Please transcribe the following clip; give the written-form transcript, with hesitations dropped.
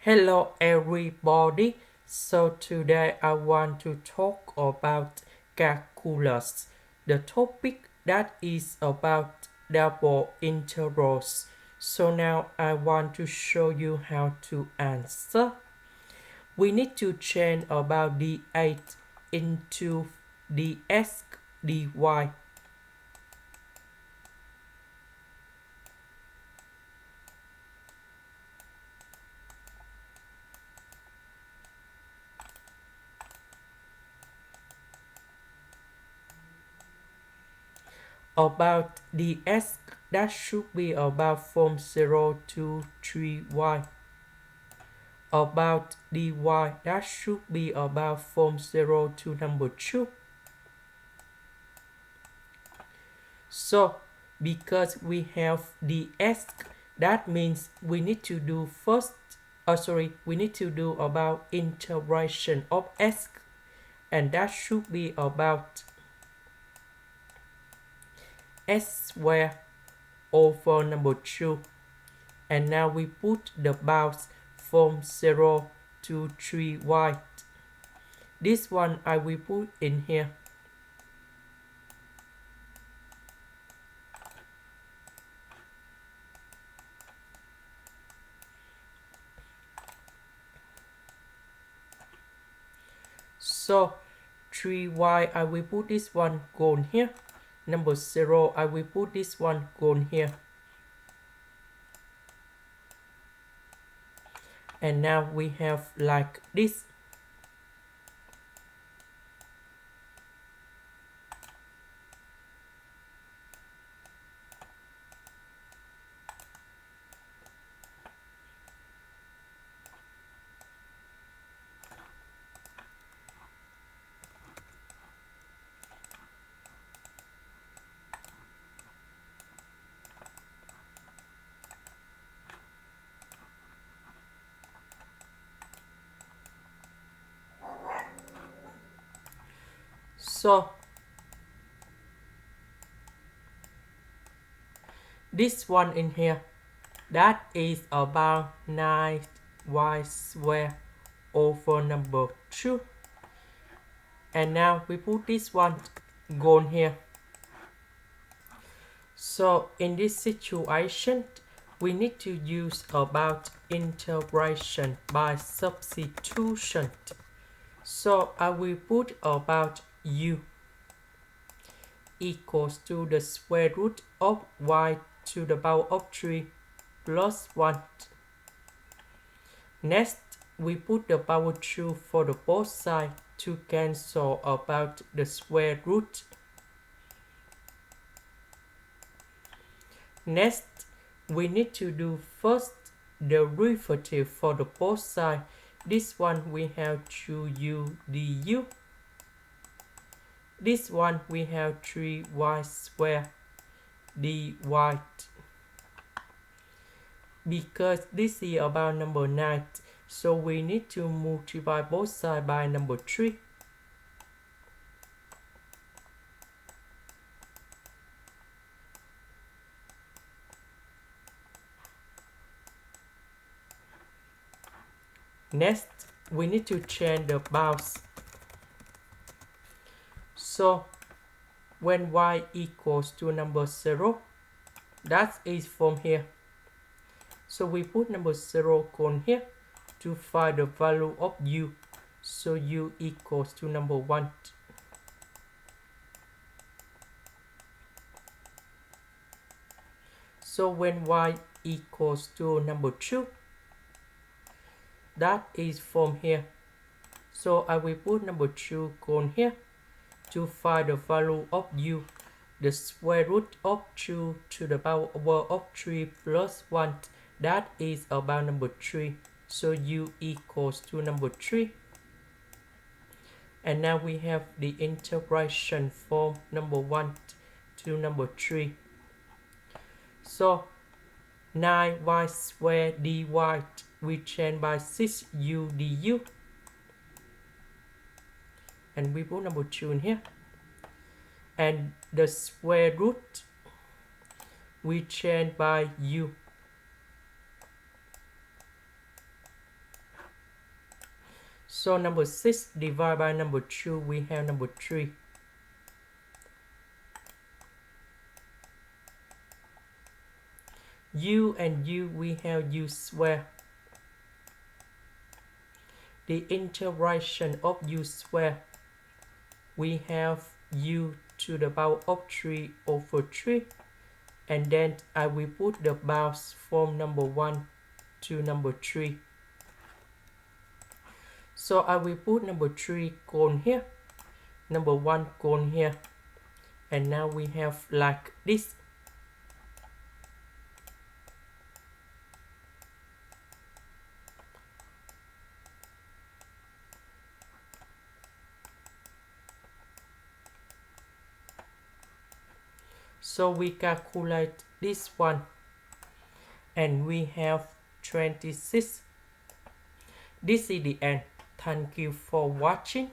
Hello everybody. So today I want to talk about calculus. The topic that is about double integrals. So now I want to show you how to answer. We need to change about d8 into dx dy. About dx, that should be about from 0 to 3y. About dy, that should be about from 0 to number 2. So because we have dx, that means we need to do we need to do about integration of x, and that should be about s squared over number 2. And now we put the bounds from 0 to 3y. This one I will put in here. So 3y, I will put this one gone here. Number 0, I will put this one gone here. And now we have like this. So this one in here, that is about 9y squared over number 2. And now we put this one gone here. So in this situation, we need to use about integration by substitution. So I will put about u equals to the square root of y to the power of 3 plus 1. Next, we put the power 2 for the both sides to cancel about the square root. Next, we need to do first the derivative for the both sides. This one we have 2u du. This one we have 3y squared dy. Because this is about number 9, so we need to multiply both sides by number 3. Next, we need to change the bounds. So when y equals to number 0, that is from here. So we put number 0 on here to find the value of u. So u equals to number 1. So when y equals to number 2, that is from here. So I will put number 2 on here to find the value of u. The square root of 2 to the power of 3 plus 1, that is about number 3. So u equals to number 3. And now we have the integration from number 1 to number 3. So 9y squared dy, we change by 6u du. And we put number 2 in here. And the square root, we change by u. So number 6 divided by number 2, we have number 3. U and U, we have U square. The integration of U square, we have U to the power of 3 over 3. And then I will put the bounds from number 1 to number 3. So I will put number 3 cone here, number 1 cone here. And now we have like this. So we calculate this one and we have 26. This is the end. Thank you for watching.